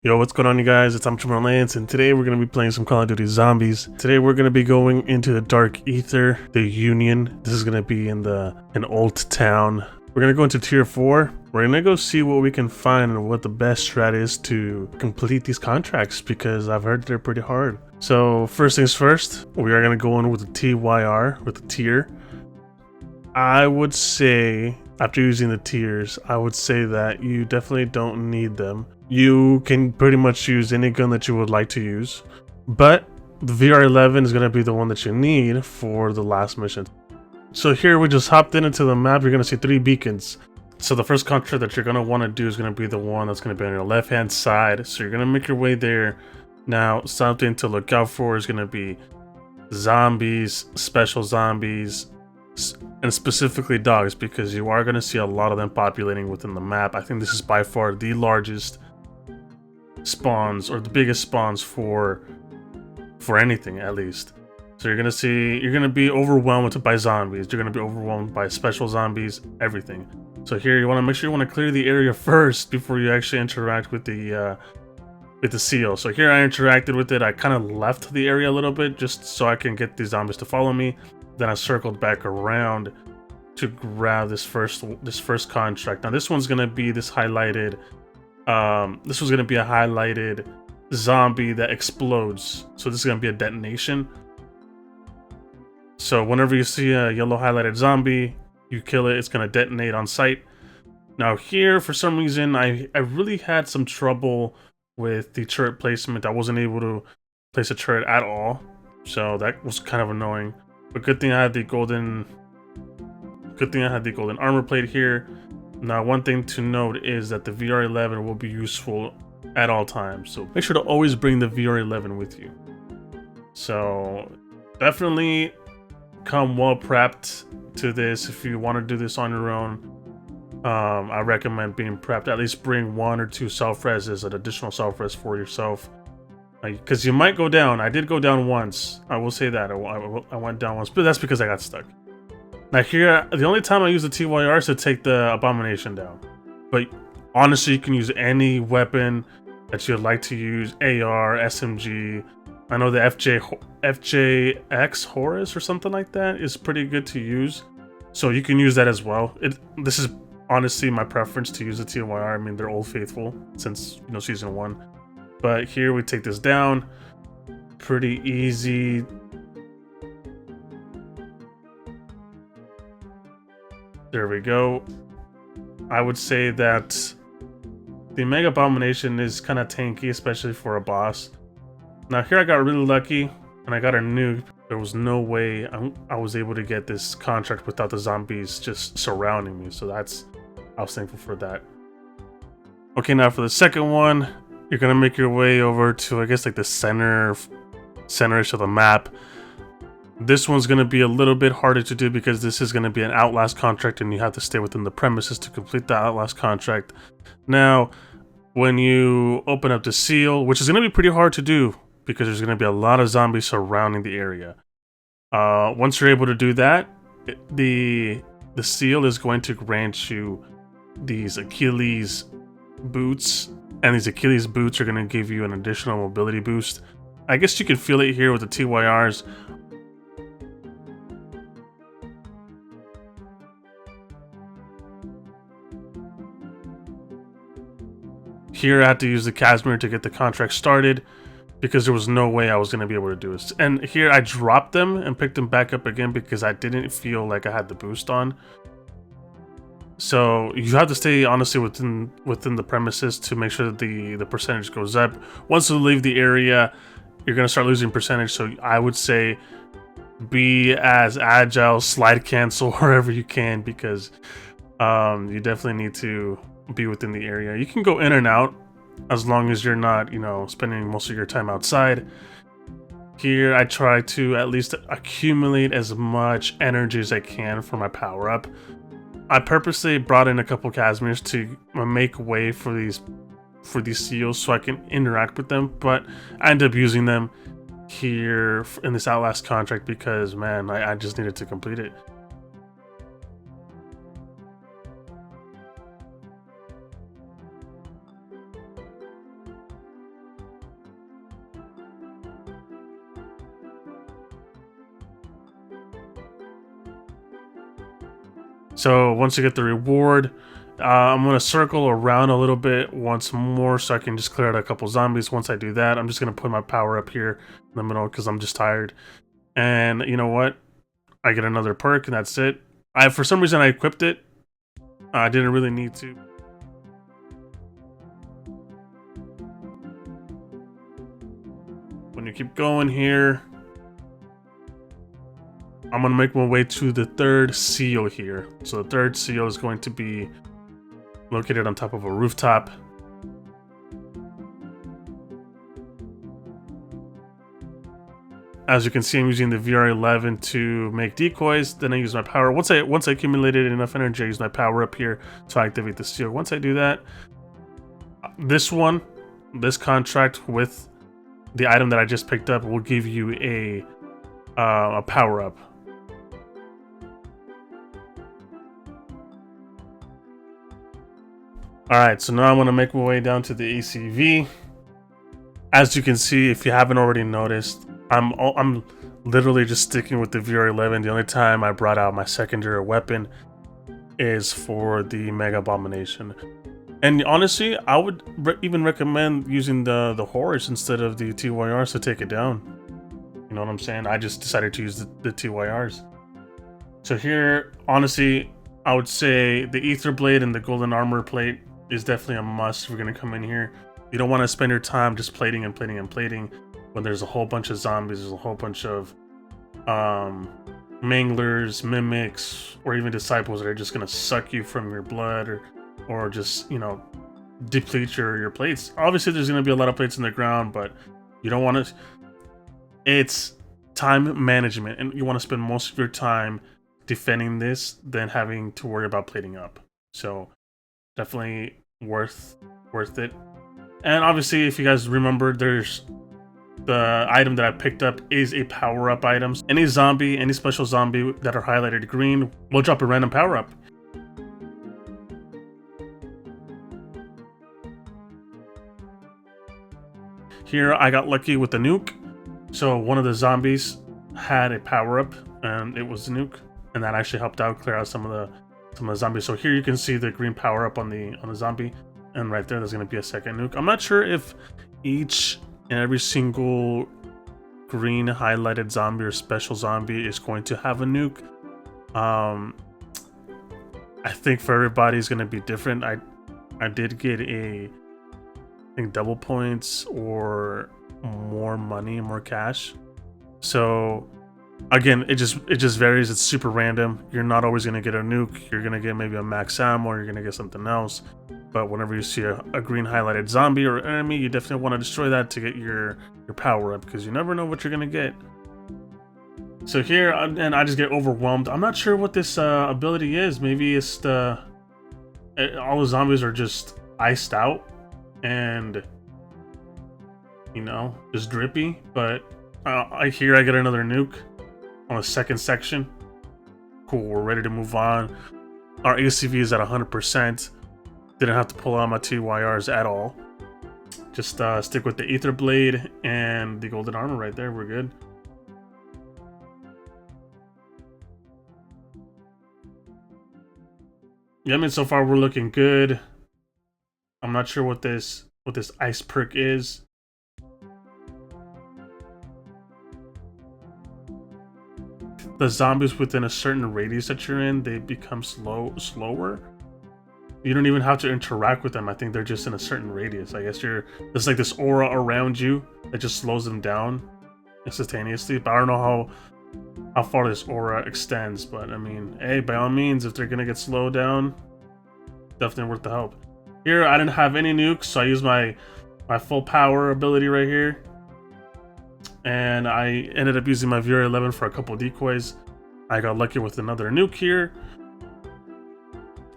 Yo, what's going on, you guys? It's IamTerminaLance, and today we're going to be playing some Call of Duty Zombies. Today we're going to be going into the Dark Aether, the Union. This is going to be in an old town. We're going to go into Tier 4. We're going to go see what we can find and what the best strat is to complete these contracts, because I've heard they're pretty hard. So first things first, we are going to go in with the TYR, with the tier. I would say, after using the tiers, I would say that you definitely don't need them. You can pretty much use any gun that you would like to use, but the VR11 is going to be the one that you need for the last mission. So here we just hopped into the map. You're going to see 3 beacons. So the first contract that you're going to want to do is going to be the one that's going to be on your left hand side. So you're going to make your way there. Now something to look out for is going to be zombies, special zombies, and specifically dogs, because you are going to see a lot of them populating within the map. I think this is by far the largest spawns, or the biggest spawns for anything, at least. So you're gonna be overwhelmed by zombies, you're gonna be overwhelmed by special zombies, everything. So here you want to make sure you want to clear the area first before you actually interact with the seal. So here I interacted with it. I kind of left the area a little bit just so I can get these zombies to follow me. Then I circled back around to grab this first contract. Now this one's gonna be this highlighted. This was gonna be a highlighted zombie that explodes. So this is gonna be a detonation. So whenever you see a yellow highlighted zombie, you kill it, it's gonna detonate on sight. Now here, for some reason, I really had some trouble with the turret placement. I wasn't able to place a turret at all, so that was kind of annoying. But good thing I had the golden armor plate here. Now, one thing to note is that the VR11 will be useful at all times, so make sure to always bring the VR11 with you. So definitely come well prepped to this. If you want to do this on your own, I recommend being prepped. At least bring 1 or 2 self-reses, an additional self-res for yourself, because you might go down. I did go down once, I will say that. I went down once, but that's because I got stuck. Now here, the only time I use the TYR is to take the Abomination down. But honestly, you can use any weapon that you'd like to use. AR, SMG. I know the FJX Horus or something like that is pretty good to use. So you can use that as well. This is honestly my preference to use the TYR. I mean, they're old faithful since, season 1. But here we take this down. Pretty easy. There we go. I would say that the Mega Abomination is kind of tanky, especially for a boss. Now here I got really lucky, and I got a nuke. There was no way I was able to get this contract without the zombies just surrounding me, so I was thankful for that. Okay, now for the second one, you're gonna make your way over to, I guess, like the center-ish of the map. This one's going to be a little bit harder to do because this is going to be an Outlast contract and you have to stay within the premises to complete the Outlast contract. Now, when you open up the seal, which is going to be pretty hard to do because there's going to be a lot of zombies surrounding the area. Once you're able to do that, the seal is going to grant you these Achilles boots, and these Achilles boots are going to give you an additional mobility boost. I guess you can feel it here with the TYRs. Here I had to use the Casimir to get the contract started because there was no way I was going to be able to do this. And here I dropped them and picked them back up again because I didn't feel like I had the boost on. So you have to stay honestly within the premises to make sure that the percentage goes up. Once you leave the area, you're going to start losing percentage. So I would say be as agile, slide cancel wherever you can, because you definitely need to be within the area. You can go in and out as long as you're not, spending most of your time outside. Here I try to at least accumulate as much energy as I can for my power up. I purposely brought in a couple Casimirs to make way for these seals so I can interact with them, but I end up using them here in this Outlast contract because, man, I just needed to complete it. So once you get the reward, I'm going to circle around a little bit once more so I can just clear out a couple zombies. Once I do that, I'm just going to put my power up here in the middle because I'm just tired. And you know what? I get another perk and that's it. For some reason I equipped it. I didn't really need to. When you keep going here, I'm gonna make my way to the third seal here. So the third seal is going to be located on top of a rooftop. As you can see, I'm using the VR11 to make decoys. Then I use my power. Once I accumulated enough energy, I use my power up here to activate the seal. Once I do that, this contract with the item that I just picked up will give you a power up. Alright, so now I'm going to make my way down to the ACV. As you can see, if you haven't already noticed, I'm literally just sticking with the VR11. The only time I brought out my secondary weapon is for the Mega Abomination. And honestly, I would even recommend using the Horus instead of the TYRs to take it down. You know what I'm saying? I just decided to use the TYRs. So here, honestly, I would say the Aether Blade and the Golden Armor Plate is definitely a must if you're going to come in here. You don't want to spend your time just plating and plating and plating when there's a whole bunch of zombies, there's a whole bunch of manglers, mimics, or even disciples that are just going to suck you from your blood or just, you know, deplete your plates. Obviously, there's going to be a lot of plates in the ground, but you don't want to... It's time management, and you want to spend most of your time defending this than having to worry about plating up. So definitely worth it. And obviously, if you guys remember, there's the item that I picked up is a power-up item. Any zombie, any special zombie that are highlighted green will drop a random power-up. Here, I got lucky with the nuke. So one of the zombies had a power-up, and it was the nuke, and that actually helped out clear out some of the zombies. So here you can see the green power-up on the zombie, and right there's going to be a second nuke. I'm not sure if each and every single green highlighted zombie or special zombie is going to have a nuke. I think for everybody is going to be different. I did get I think double points or more money, more cash. So again, it just varies. It's super random. You're not always going to get a nuke. You're going to get maybe a max ammo, or you're going to get something else. But whenever you see a green highlighted zombie or enemy, you definitely want to destroy that to get your power up, because you never know what you're going to get. So here, and I just get overwhelmed. I'm not sure what this ability is. Maybe it's all the zombies are just iced out and, you know, just drippy. But I get another nuke on a second section. Cool, we're ready to move on. Our ACV is at 100%. Didn't have to pull out my TYRs at all. Just stick with the Aether Blade and the Golden Armor right there. We're good. Yeah, I mean, so far we're looking good. I'm not sure what this ice perk is. The zombies within a certain radius that you're in, they become slower. You don't even have to interact with them. I think they're just in a certain radius. I guess there's like this aura around you that just slows them down instantaneously. But I don't know how far this aura extends. But I mean, hey, by all means, if they're gonna get slowed down, definitely worth the help. Here, I didn't have any nukes, so I used my full power ability right here. And I ended up using my VR11 for a couple decoys. I got lucky with another nuke here.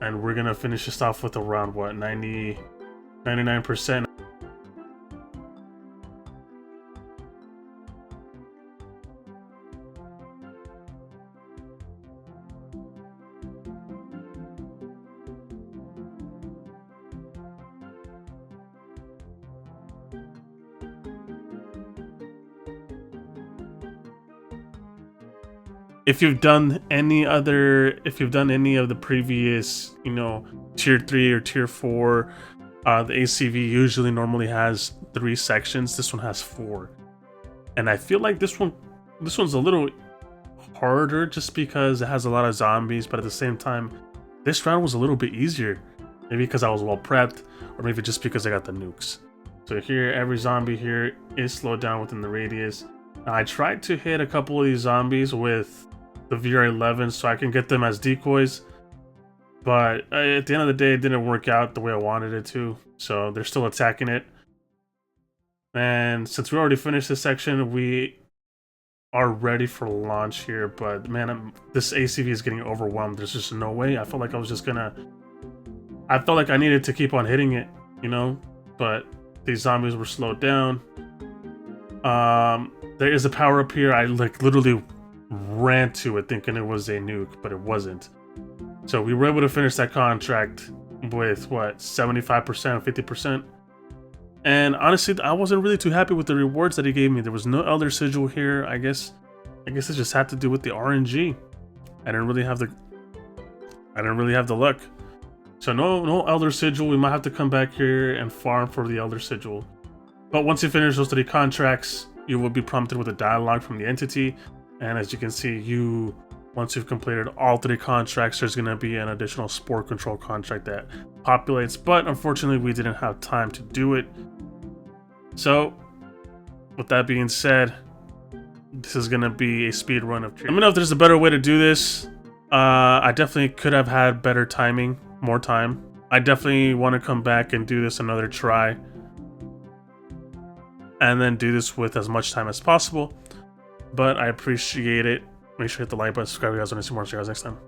And we're gonna finish this off with around what, 99%. if you've done any of the previous, tier 3 or tier 4, the ACV usually normally has 3 sections. This one has 4, and I feel like this one's a little harder just because it has a lot of zombies, but at the same time, this round was a little bit easier. Maybe because I was well prepped, or maybe just because I got the nukes. So here, every zombie here is slowed down within the radius. Now, I tried to hit a couple of these zombies with the VR11 so I can get them as decoys, but at the end of the day, it didn't work out the way I wanted it to, so they're still attacking it. And since we already finished this section, we are ready for launch here, but man, this ACV is getting overwhelmed. There's just no way. I felt like I needed to keep on hitting it, but these zombies were slowed down. There is a power up here. I literally ran to it thinking it was a nuke, but it wasn't. So we were able to finish that contract with what, 75%, 50%. And honestly, I wasn't really too happy with the rewards that he gave me. There was no Elder Sigil here. I guess it just had to do with the RNG. I didn't really have the luck. So no Elder Sigil. We might have to come back here and farm for the Elder Sigil. But once you finish those 3 contracts, you will be prompted with a dialogue from the entity. And as you can see, once you've completed all 3 contracts, there's going to be an additional spore control contract that populates. But unfortunately, we didn't have time to do it. So with that being said, this is going to be a speed run of... Let me know if there's a better way to do this. I definitely could have had better timing, more time. I definitely want to come back and do this another try. And then do this with as much time as possible. But I appreciate it. Make sure to hit the like button, subscribe if you guys want to see more. See you guys next time.